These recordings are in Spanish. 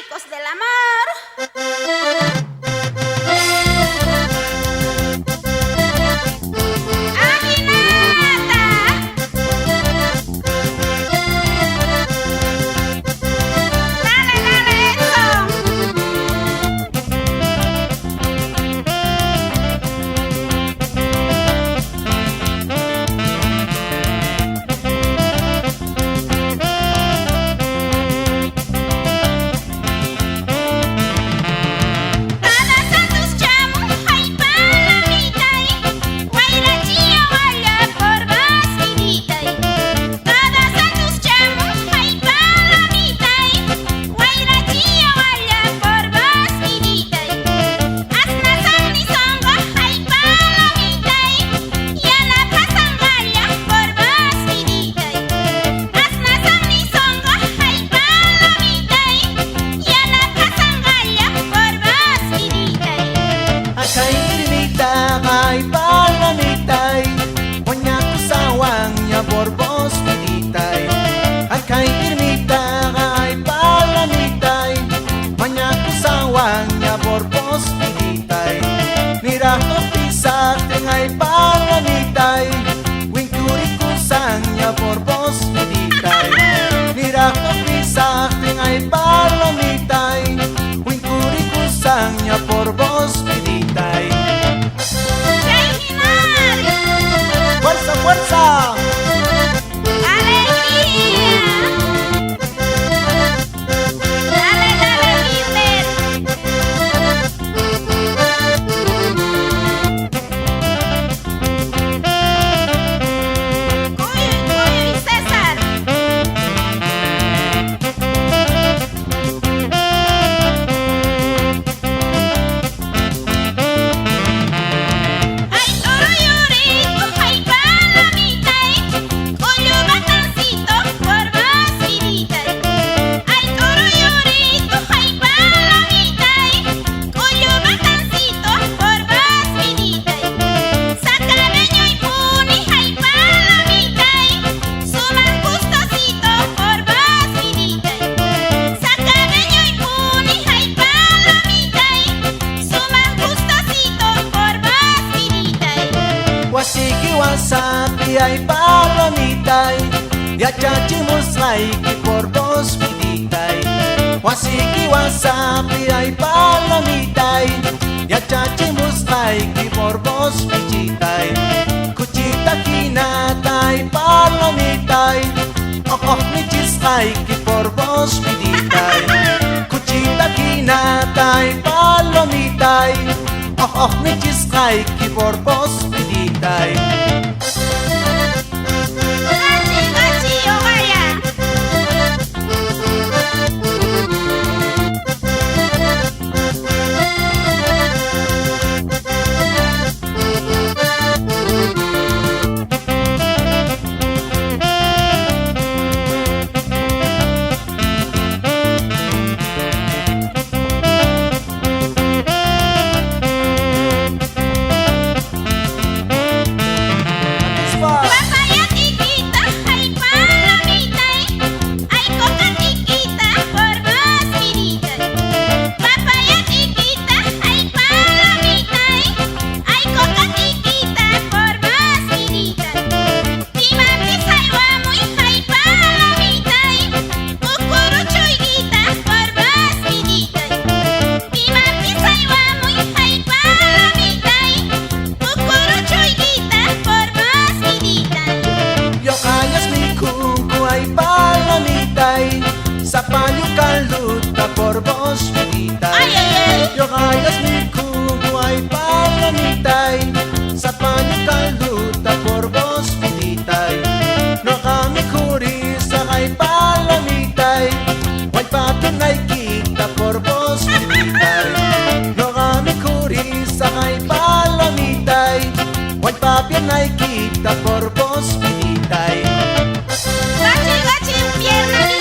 Ecos del amor. Ay palamitay, wanya kusawangnya borbos piditay. Ay kay irmita ay palamitay, wanya kusawangnya borbos piditay. Niraho pisak ay palamitay, wingkuri kusangnya borbos piditay. Niraho pisak ay palamitay, wingkuri kusangnya borbos piditay. ¡Fuerza, fuerza! Wasabi ay palamitay, ya chachimos like por vos piditay. Wasiki wasabi ay palamitay, ya chachimos like por vos piditay. Kuchita kinatay palamitay, michis like por vos piditay. Kuchita kinatay palamitay, michis like por vos piditay. Sa palyo kaluta por vos piditay. Yo kayas mi kubo ay palamitay, sa palyo kaluta por vos piditay. No kami kurisa ay palamitay, wal patun ay kita por vos piditay. No kami kurisa ay palamitay, wal papian ay kita por vos piditay. Pierna de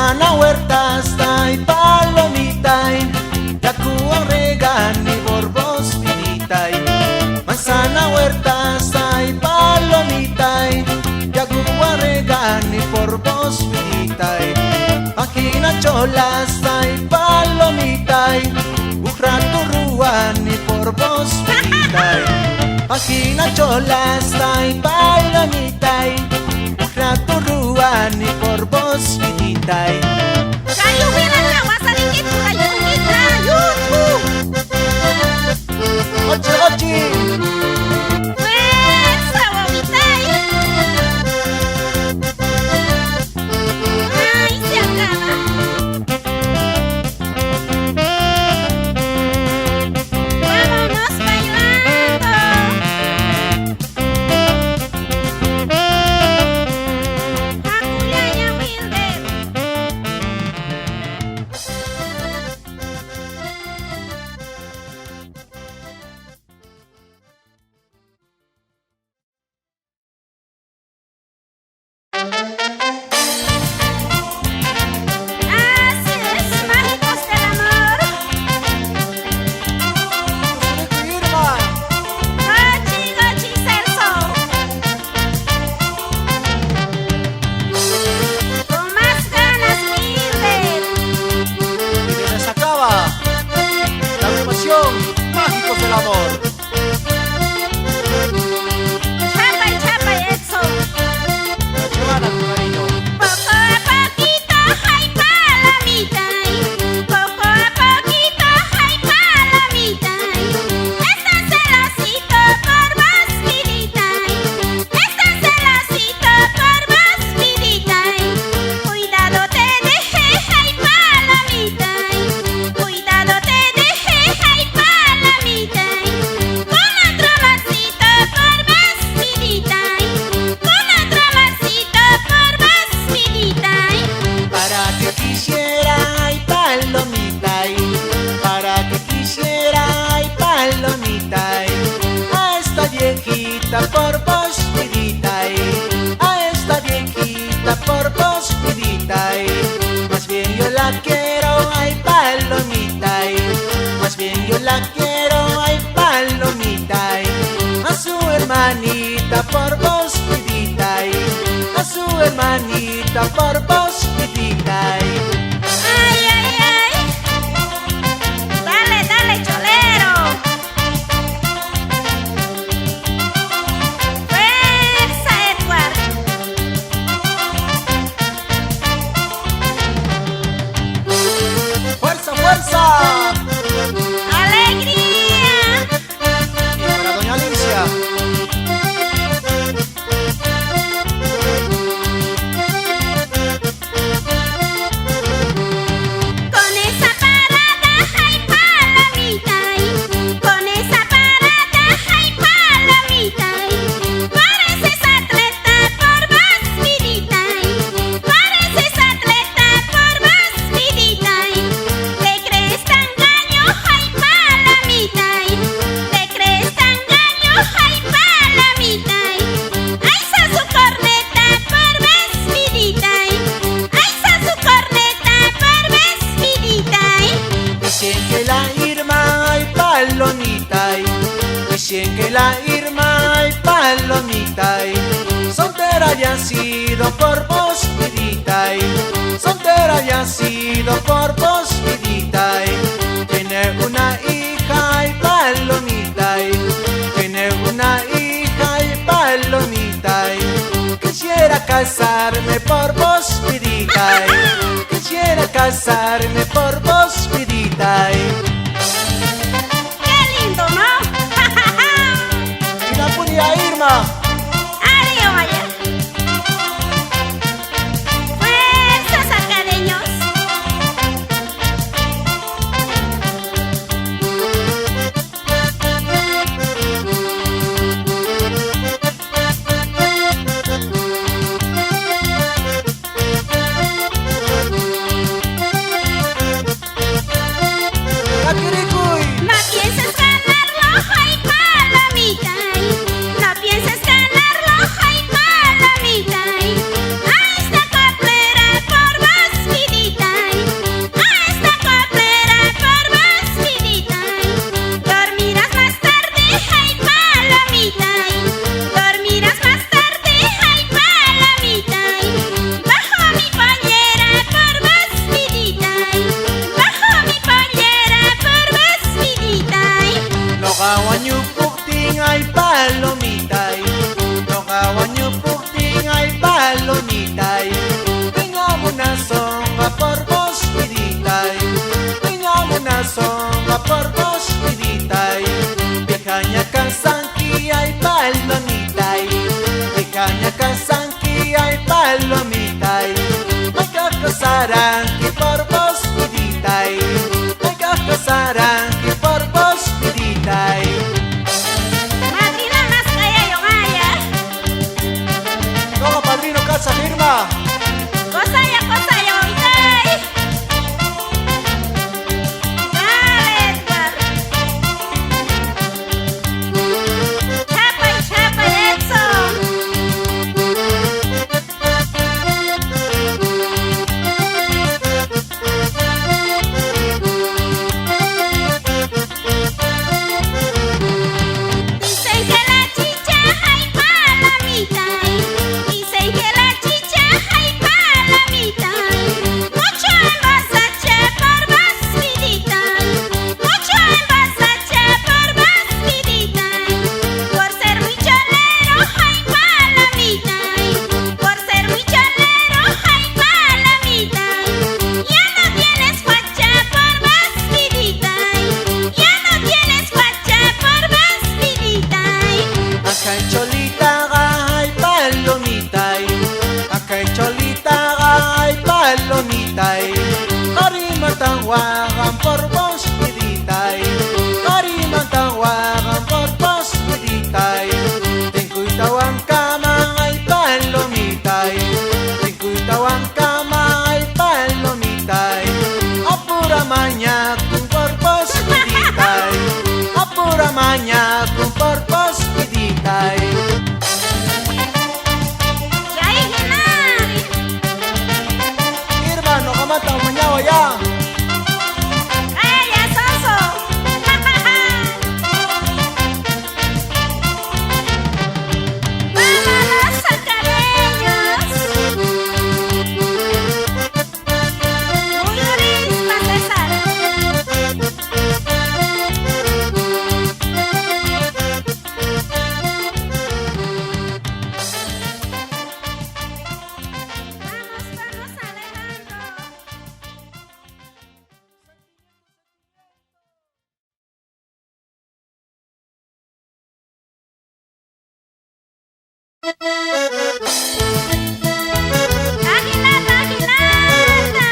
manzana huertas y palomita, yacuan regan y borbos vidita. Manzana huertas y palomita, yacuan regan y borbos vidita. Página cholas y palomita, ujrato ruan y borbos vidita. Página cholas y palomita, ujrato ruan y borbos vidita. Kayu bilang kawasan dikit, kayu kita, YouTube. Ochi, ochi. Fuerza, Bobitai. Ay, se acaba. Vámonos bailando. Hakuyaya Wilder. Haces mágicos del amor. Irma. Gochi, gochi, Celso. Con más ganas, Wilder. Y se acaba la agrupación Mágicos del Amor. Chapa y chapa, Edson. La Giovanna, con cariño. Poco a poquito, ay, palomita. Poco a poquito, ay, palomita. Estás celosito por vos, vidita. Estás celosito por vos, vidita. Cuidado te dejé, ay, palomita. Cuidado te dejé, ay, palomita. Con otro vasito por vos, vidita. Con otro vasito por vos, vidita. Para que quisiera, ay, palomita. Para que quisiera, ay, palomita. A esta viejita por vos, vidita. A esta viejita por vos, vidita. Más bien yo la quiero, ay, palomita. Más bien yo la quiero, ay, palomita. A su hermanita por vos, vidita. A su hermanita por vos, vidita. Ay, ay, ay. Dale, dale, cholero. Fuerza, Edward. ¡Fuerza, fuerza! Alegría. Y para doña Alicia. Con esa parada, ay, palomita. Con esa parada, ay, palomita. Pareces atleta por vos, vidita. Pareces atleta por vos, vidita. Te crees tan gaño, ay, palomita. Te crees tan gaño, ay, palomita. Ay, sa su corneta por vos, vidita. Ay, sa su corneta por vos, vidita. Dicen que la Irma, ay, palomita. Dicen que la Irma, ay, palomita. Soltera ya ha sido por vos, vidita. Soltera ya ha sido por vos, vidita. Tiene una hija, ay, palomita. Tiene una hija, ay, palomita. Quisiera casarme por vos, vidita. Quisiera casarme por vos, vidita. ¡Qué lindo, ¿no? Y la puría Irma. ¡Adiós, vaya! ¡Fuerza, sacareños! casaran y por vos viditay. Oiga, casaran y por vos viditay. Madrina más kaya yung aya. No, padrino, casa firma. Kosaya itay. Edgar. Chapay Edson. Dicen que la chicha hay palamitay. Dicen que la chicha hay palamitay. Mucho envasache por vas viditay. Mucho envasache por vas viditay. Por ser muy cholero hay palamitay. Por ser muy cholero hay palamitay. Ya no tienes facha por vas viditay. Ya no tienes facha por vas viditay. Acá en Cholita hay palomitay. Acá en Cholita hay palomitay. Karimantawagan por vos viditay. Karimantawagan por vos viditay. Tingkuitawan kama ay palomitay. Tingkuitawan kama ay palomitay. Apura maña kung por vos viditay. Apura maña kung por vos viditay. Ya ihinan. Hermano, kamata manyawa ya. Ay, ya soso. Vámonos saltareños. Muy rispa, César. Vamos, Alejandro. Aguilata, aguilata.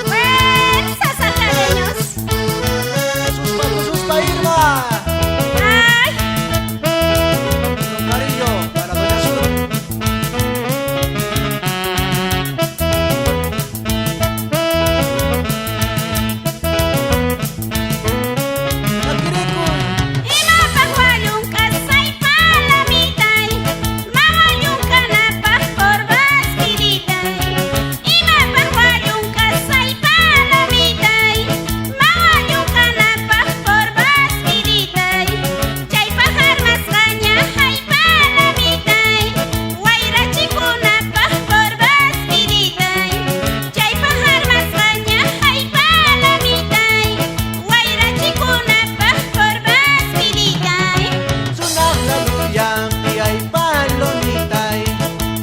Fuerza, saltareños. Sus pa Irma. Ay, Con cariño para Doña Sur. Akirikuy. imapahuayong kasay palamitay. Mawayong kanapah por vas viditay. Imapahuayong kasay palamitay. Mawayong kanapah por vas viditay. Chay pahar mas kanya hay palamitay. Wayra chikunapah por vas viditay. Chay pahar mas kanya hay palamitay. Wayra chikunapah por vas viditay. Sunak na luyang di ay palomitay.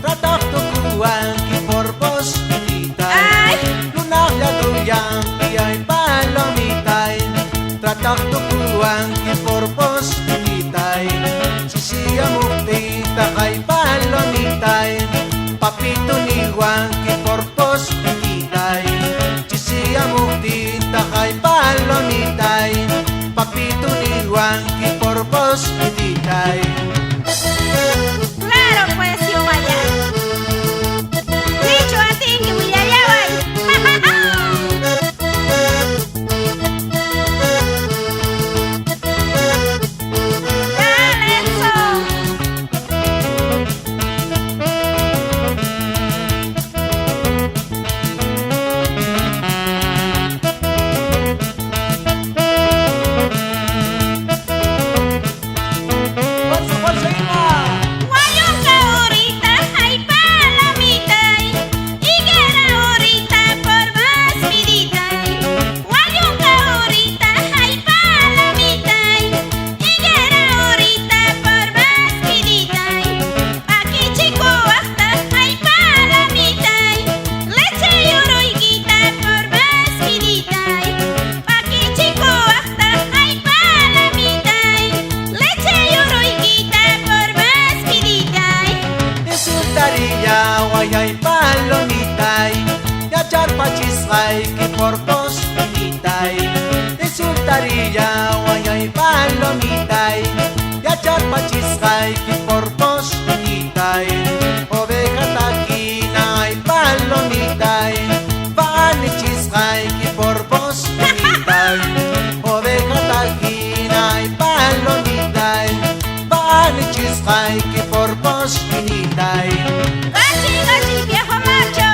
Tatak tukuan ki por vos viditay. Ay! Lunak na luyang di ay palomitay. Tatak tukuan ki por vos viditay. Sisiya mukti takay palomitay. Papituniwan ki por vos viditay. Sisiya mukti takay palomitay. Papituniwan ki por vos viditay. Claro, pues, yo vaya. Dicho así que voy allá, voy. Dale, eso. ay palomitay, ya charpachisqay que por vos pinitay. Insultaría ay palomitay, ya charpachisqay que por vos pinitay. Oveja taquina ay palomitay, vanichisqay que por vos pinitay. Oveja taquina ay palomitay, vanichisqay que por vos pinitay. Gachi, gachi, viejo macho.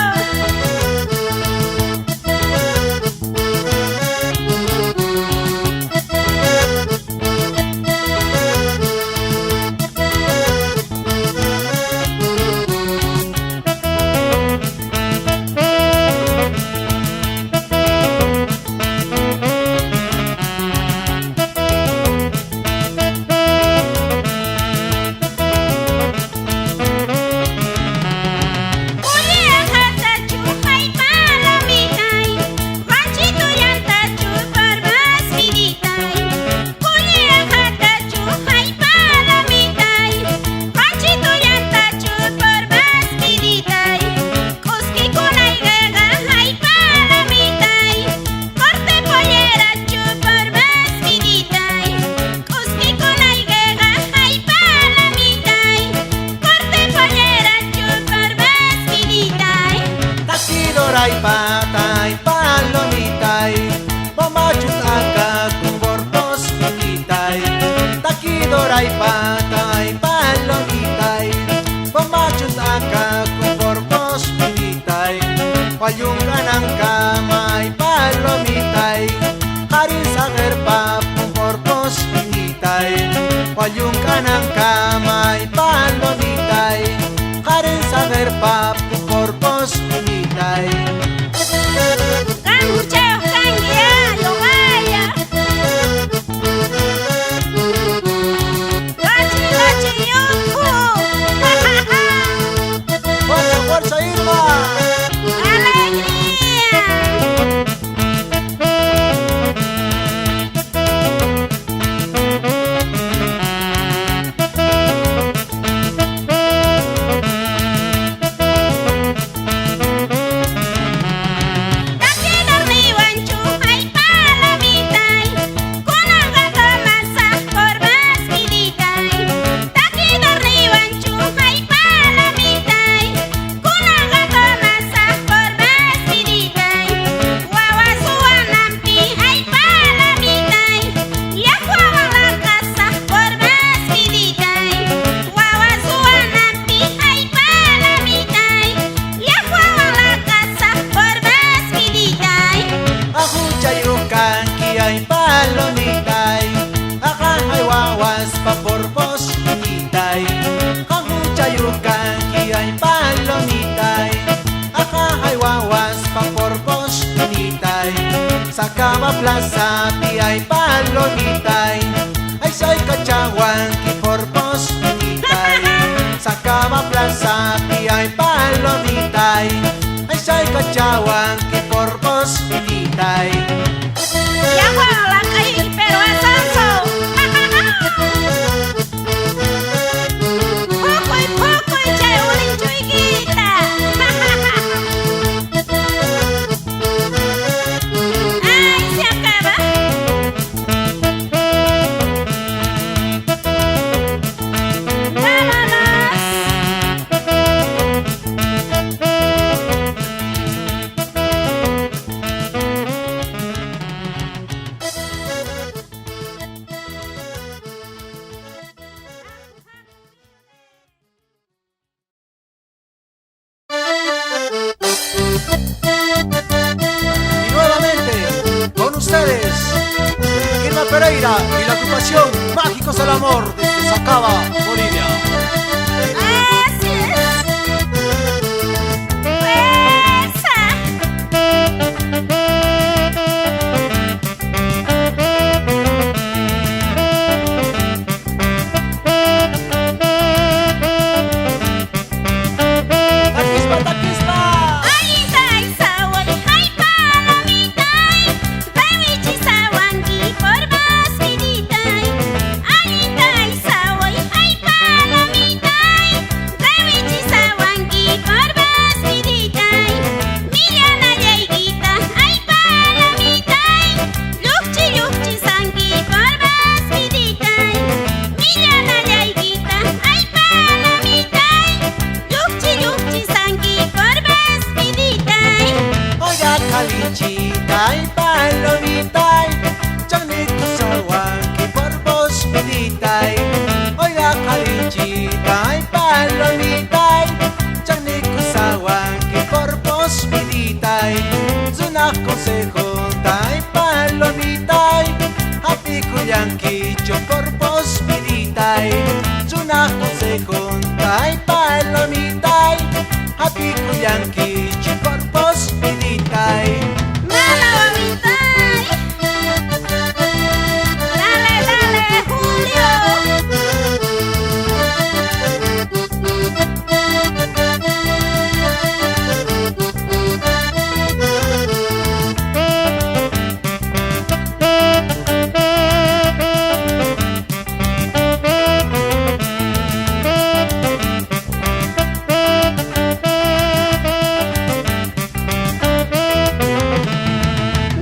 Ay patay palomitay, mamachut aka kung borpos pinitay. Takidoray patay palomitay, mamachut aka kung borpos pinitay. Payung kanang kamay palomitay, harin sa kerpa kung borpos pinitay. Payung kanang kamay palomitay, harin sa kerpa kung borpos pinitay. Cangucheo, canguea, lo vaya. Gachi, gachi, yuku. ¡Fuerza, fuerza, Irma! Alegría. Ay palomitay, akang ay wawas pa porpos pinitay. Ang huchayukan ay palomitay, akang ay wawas pa porpos pinitay. Sa kama plaza ti ay palomitay, ay say kachawan ki porpos pinitay. Sa kama plaza ti ay palomitay, ay say kachawan ki porpos pinitay. Ya juego la calle, pero es eso. Poco y che, una chuiguita. Ay, se acaba. Y nuevamente, con ustedes, Irma Pereira y la agrupación Mágicos del Amor desde Sacaba, Bolivia. Así es. ¡Taquispa, taquispa! Ay, ay, saway, ay, palomitay. Baby, sawangi por más viditay. Ay, ay, saway, ay, palomitay. Happy kuyanki chikorpos piditay. Malamitay. Dale, dale, Julio.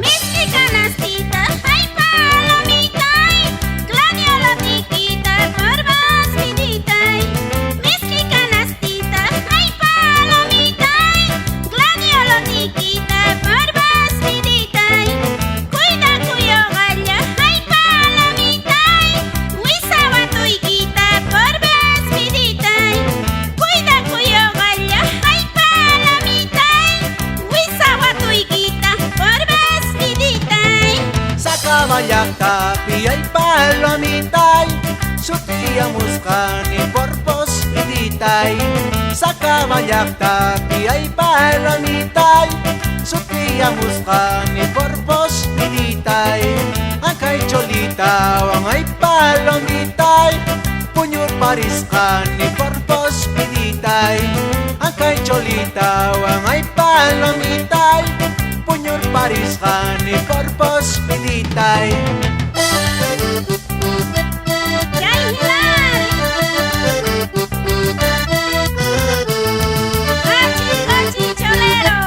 Miski canastita, ay palomitay, gladiolotita, corvas viditay. Miski canastita, ay palomitay, gladiolotita, corvas viditay. Cuida cuyo galla, ay palomitay, wisawatuykita, corvas viditay. Cuida cuyo galla, ay palomitay, wisawatuykita, corvas viditay. Sa kabayakta piyay palomitay, Sutiya muskani porpos piditay. Sa kabayakta piyay palomitay, Sutiya muskani porpos piditay. Ang kay Cholita wangay palomitay, Punyur paris ni porpos piditay. Ang kay Cholita wangay palomitay, Punyur paris ni porpos piditay. Yay, Hilary! Hachi, hachi, cholero!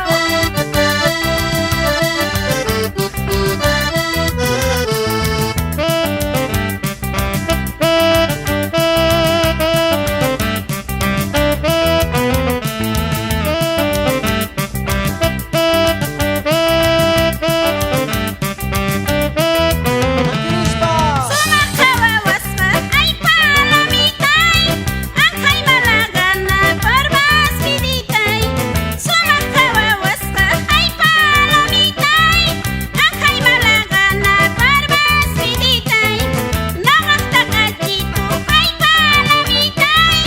Sumakawawasma, ay palomitay, ang kay malagana, barbas piditay. Sumakawawasma, ay palomitay, ang kay malagana, barbas piditay. Nakaktakadito, ay palomitay,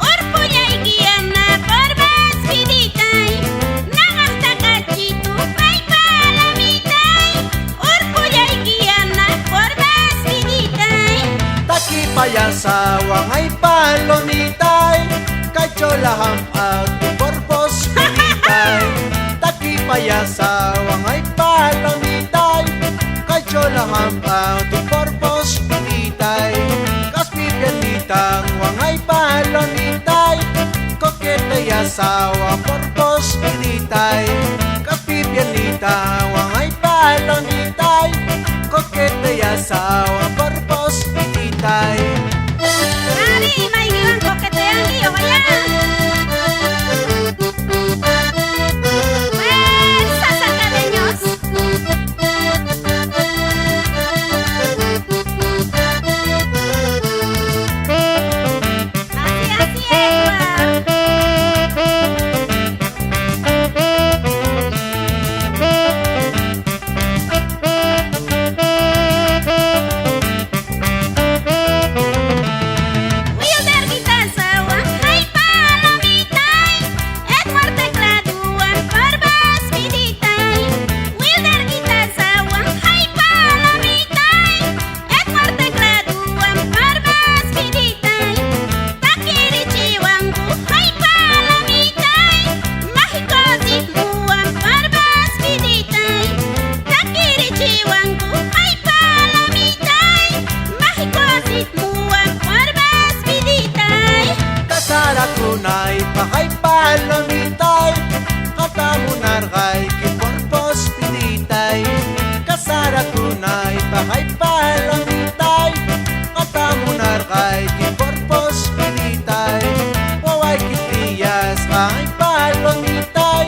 urpuyay giyana, barbas piditay. Nakaktakadito, ay palomitay, urpuyay giyana, barbas piditay. Taki payasa wangay palomitay, Kay Cholaham at porpos piditay. Taki payasa wangay palomitay, Kay Cholaham at porpos piditay. Kaspi pianitang wangay palomitay, Kokete yasawa porpos piditay. Kaspi pianita wangay palomitay, Kokete yasawa porpos piditay. Mari, maigiwan ko keteang iyo kaya. Fuerza, sacadeños. Así, así, Edward. Wilder gitasawa, ay palomitay, Edward tekladuan, barbas piditay. Wilder gitasawa, ay palomitay, Edward tekladuan, barbas piditay. Takirichiwangu, ay palomitay, mahikosit muan, barbas piditay. Takirichiwangu, ay palomitay, mahikosit muan, barbas piditay. Kasara kunay pakay palomitay, Katamunar kay kiporpos piditay. Kasara kunay pakay palomitay, Katamunar kay kiporpos piditay. Waway kitiyas kay palomitay,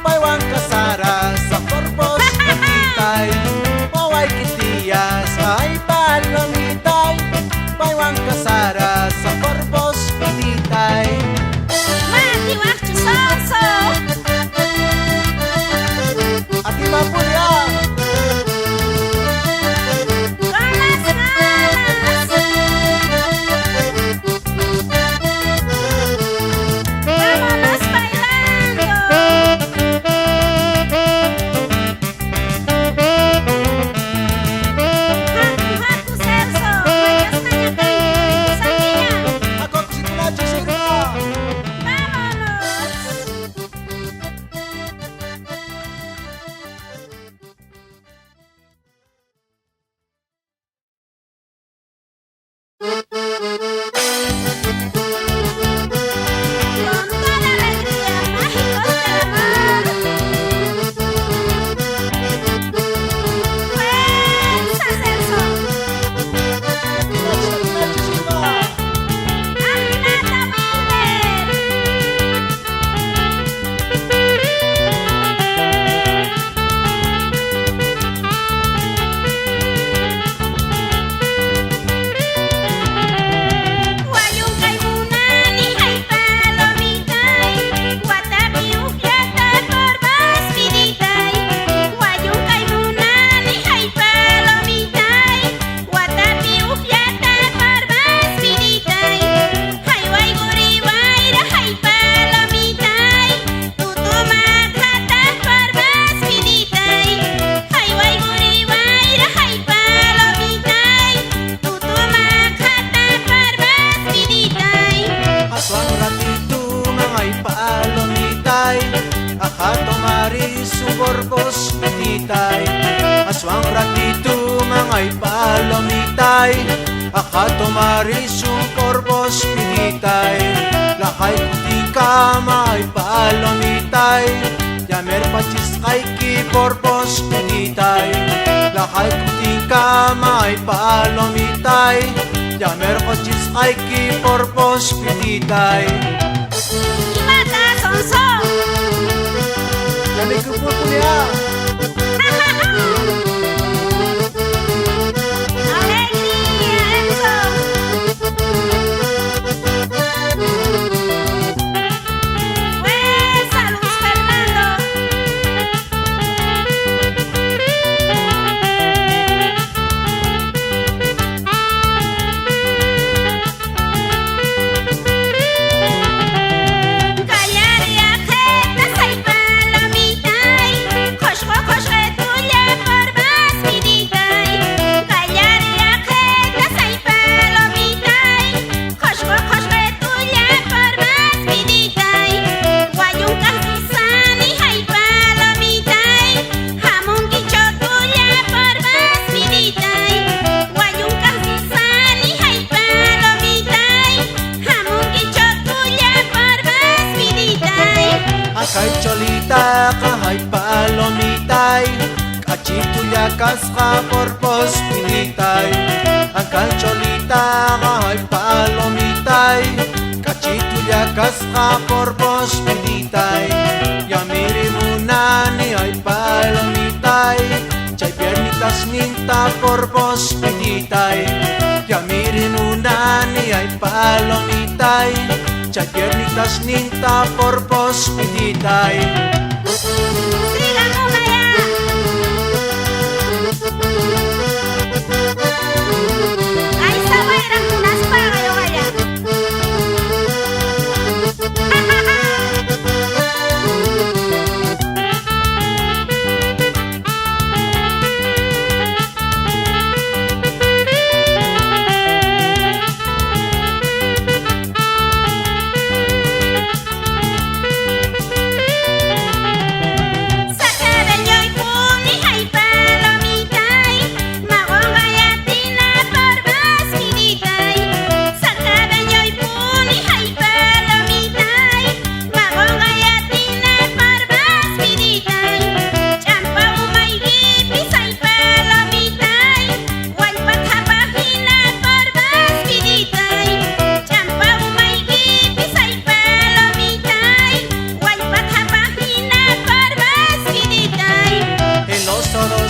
Paywang kasara sa porpos piditay. Waway kitiyas kay palomitay, Paywang kasara sa porpos piditay. Mati waktu palomitay, akato marisu borbos pititay, aswang ratito mangay palomitay, akato marisu borbos pititay, lakay kutika mangay palomitay, yamer pachis kay ki borbos pititay, lakay kutika mangay palomitay, yamer pachis kay ki borbos pititay. Imata sonso. Kami kumpul kuliah. Alegría, eso. Fuerza, Luis Fernando. Kay cholita kahay palomitay, kachituya kaska porpos pinitay. Kay cholita kahay palomitay, kachituya kaska porpos pinitay. Yamiri muna ni ay palomitay, chay piernitas ninta porpos pinitay. Yamiri muna ni ay palomitay, chay piernitas ninta porpos pititay. Sigan umaya. Ay, sabayran unas pagayo kaya.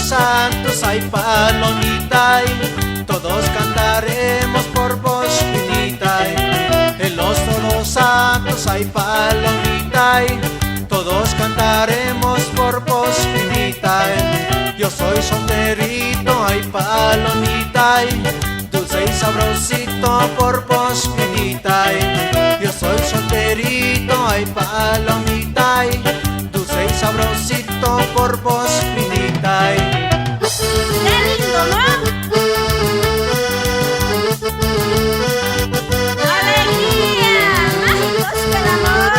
Santos hay palomitay, todos cantaremos por vos pinitay. En los todos santos hay palomitay, todos cantaremos por vos pinitay. Yo soy solterito, hay palomitay, dulce y sabrosito por vos pinitay. Yo soy solterito, hay palomitay, dulce y sabrosito por vos pinitay. ¡Qué lindo, ¿no? ¡Alegría! ¡Mágicos del amor!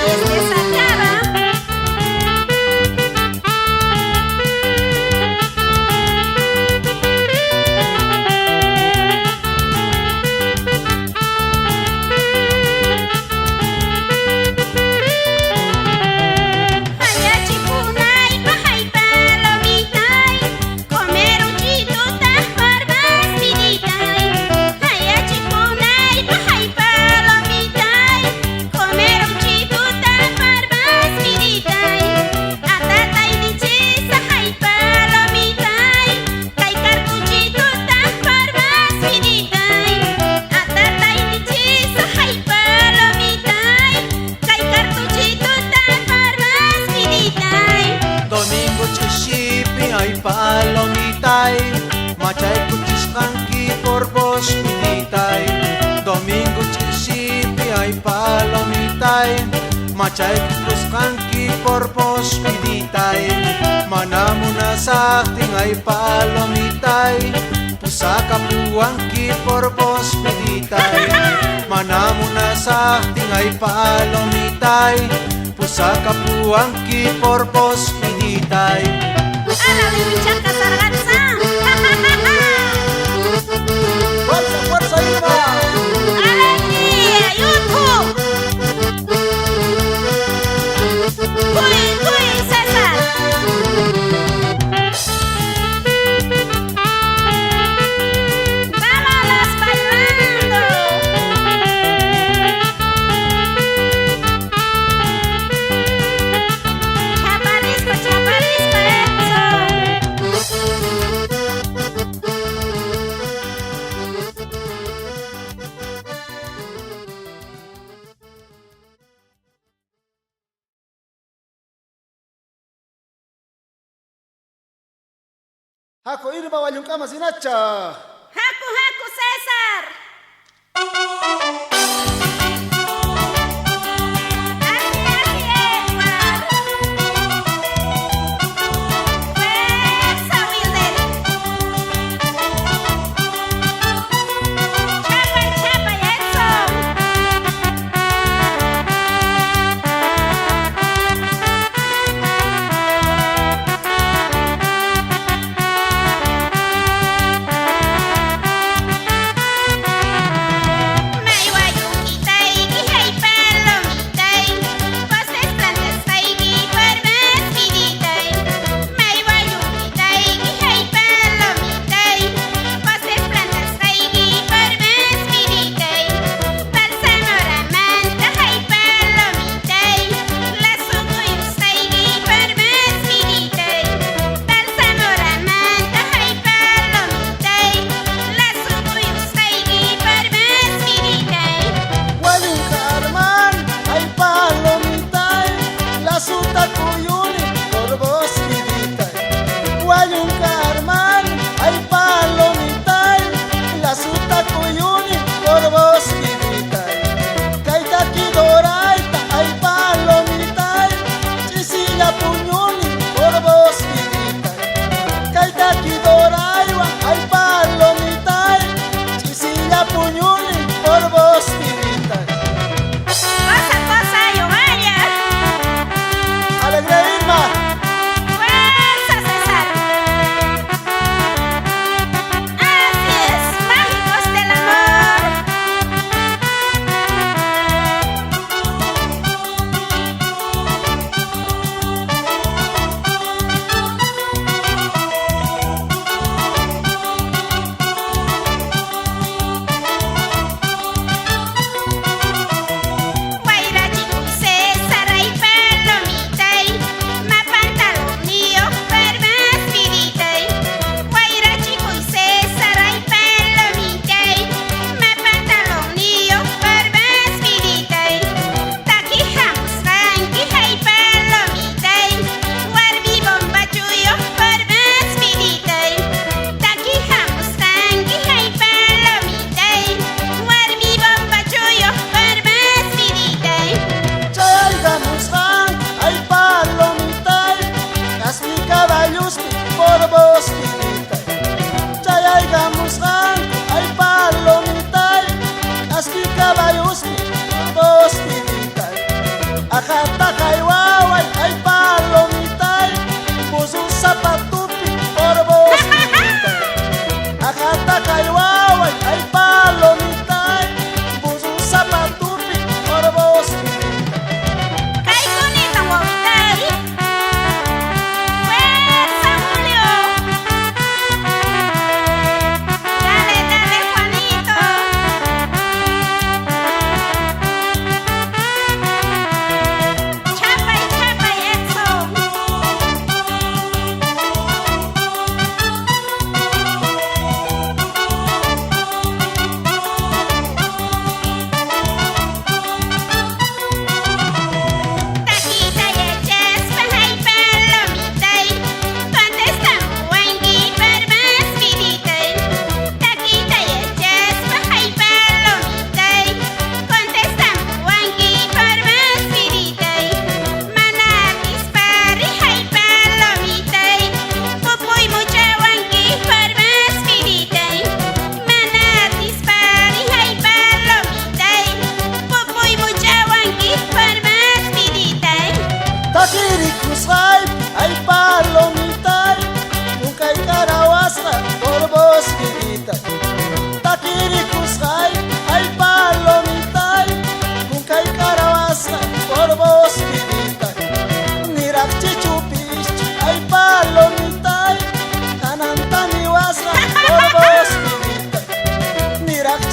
Y es que se acaba. Palomitay, machay kuchis kanki por vos pinitay. Domingo chisipi ay palomitay, machay kuchis kanki por vos pinitay. Manamuna sa ating ay palomitay, pusaka puangki por vos pinitay. sa tingay palomitay, pusaka puangki porpos pinitay. ¡Ala, bibichaca sarganza! ¡Fuerza, fuerza, Irma! ¡Aleki, YouTube! ¡Cuy, César! ¡Vámonos bailando! ¡Chaparisco, chaparisco, eso! Hako Irma wayunkama sinacha. ¡Jacu, jacu, César! Así, Edward. Fuerza, Wilder. Chapa, y eso.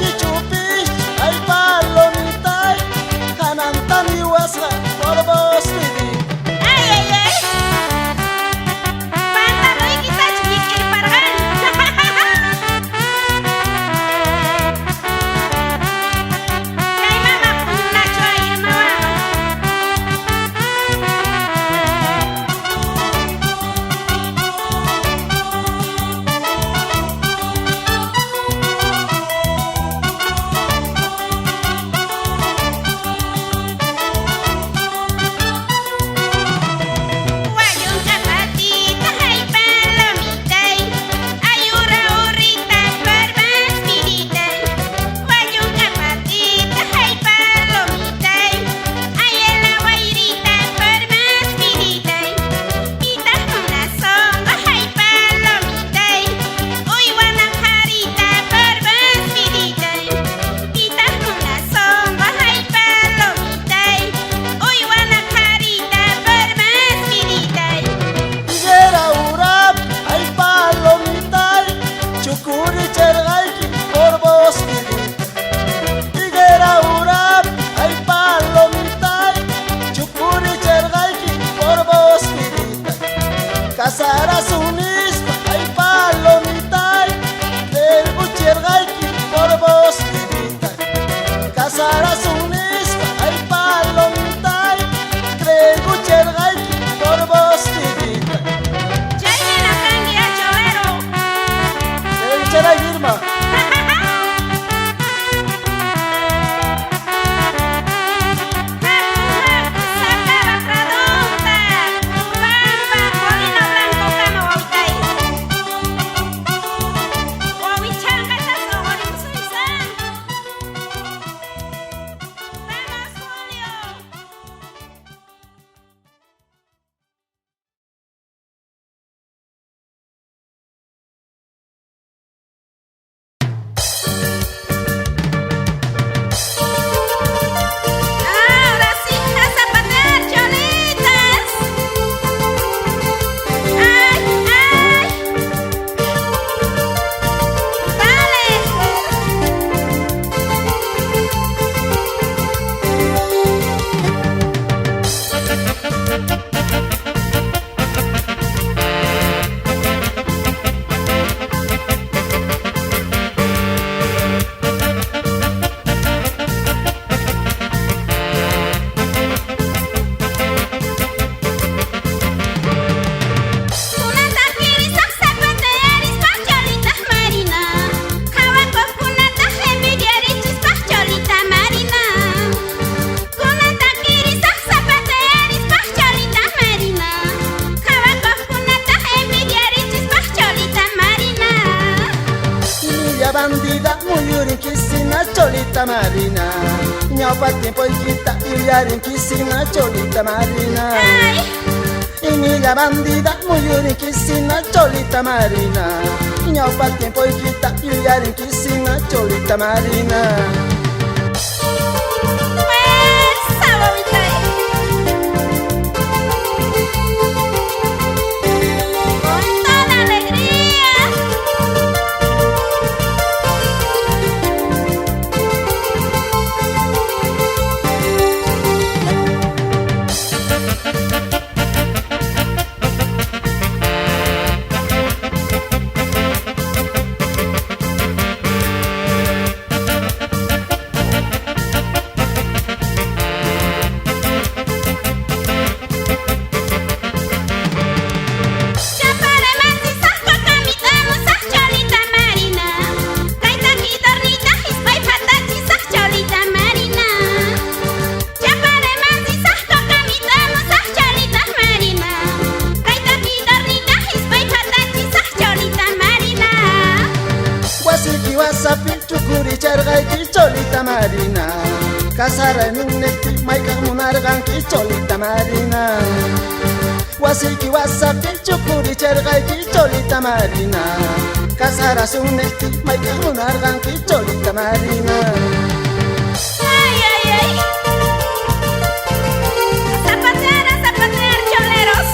chichupi, ay palomita, hanantani wasra por vos vidita. Ay, ay, ay. Pantalo y kita chiquir pargan. Ay, mama, una choir, mama. Guayun kapatita, ay palomita, ay ura-urita, barbas pirita. Guayun kapatita, ay palomita, ay elawairita, barbas pirita. Pitas muna songo, ay palomita, uy wanangharita, barbas pirita. Pitas muna songo, ay palomita, uy wanangharita, barbas pirita. Higuera urap, ay palomita, chukuri chergaiki por vos vidita. Higuera urap, ay palomita, chukuri chergaiki por vos vidita. Casaras unispa, ay palomita, verbo chergaiki por vos vidita. Casaras unispa, ay palomita, verbo chergaiki por vos vidita. Chaynena kangira cholero. Chera Irma, Saca la pradota, Ubamba, Molino Blanco, Cama, Huautay. Huahuichanga, Tazo, Huarimsuizán. Vamos, Julio. Ahora sí, a zapatear, cholitas. Ay, ay. Dale. Kunata kirisok zapatearis, pah cholitas marina. Hawakos kunata envidiarichis, pah cholita marina. Kunata kirisok zapatearis, pah cholita marina. Hawakos kunata envidiarichis, pah cholita marina. Niña bandida, muyurin kisina cholita marina. Ñaupa tiempo y quita, yuyarin kisina cholita marina. Ay, Niña bandida, muyurin kisina cholita marina. Ñaupa tiempo y quita, yuyarin kisina cholita marina. fuerza, Huahuitay. Con toda alegría. Sapi chukuri chargai ki cholita marina. Kasara nunneti maika munargan ki cholita marina. Wasiki wasapi chukuri chargai ki cholita marina. Kasara sunneti maika munargan ki cholita marina. Ay, ay, ay. Zapatear, a zapatear, choleros.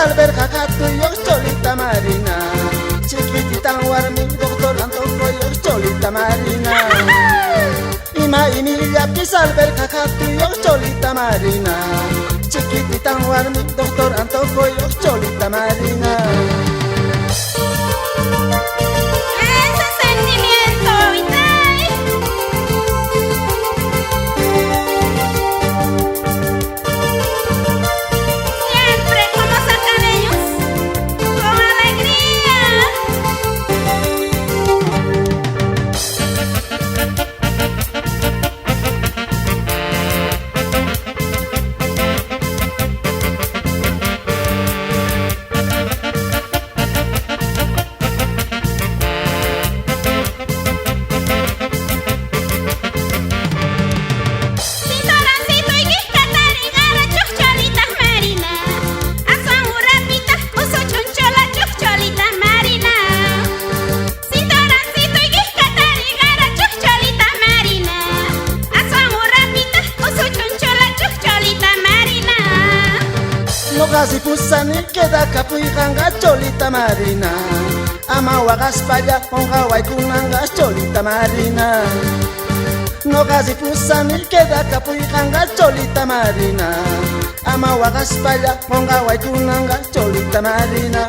salver kakatu yok Cholita Marina. Chiquitita warmi doctor antoko yok Cholita Marina. Ima Emilia pisalver kakatu yok Cholita Marina. Chiquitita warmi doctor antoko yok Cholita Marina. Ese sentimiento vital. Siempre como sacareños, con alegría. Sintonancito y quiscata rigara chucholitas marina. Asan urapita uso chunchola chucholitas marina. Sintonancito y quiscata rigara chucholitas marina. Asan urapita uso chunchola chucholitas marina. No kasi pusani queda capuiganga Cholita Marina. Ama wagas paya onga waikunanga Cholita Marina. No kasi pusani queda capuiganga Cholita Marina. Ama wagas paya onga waikunanga Cholita Marina.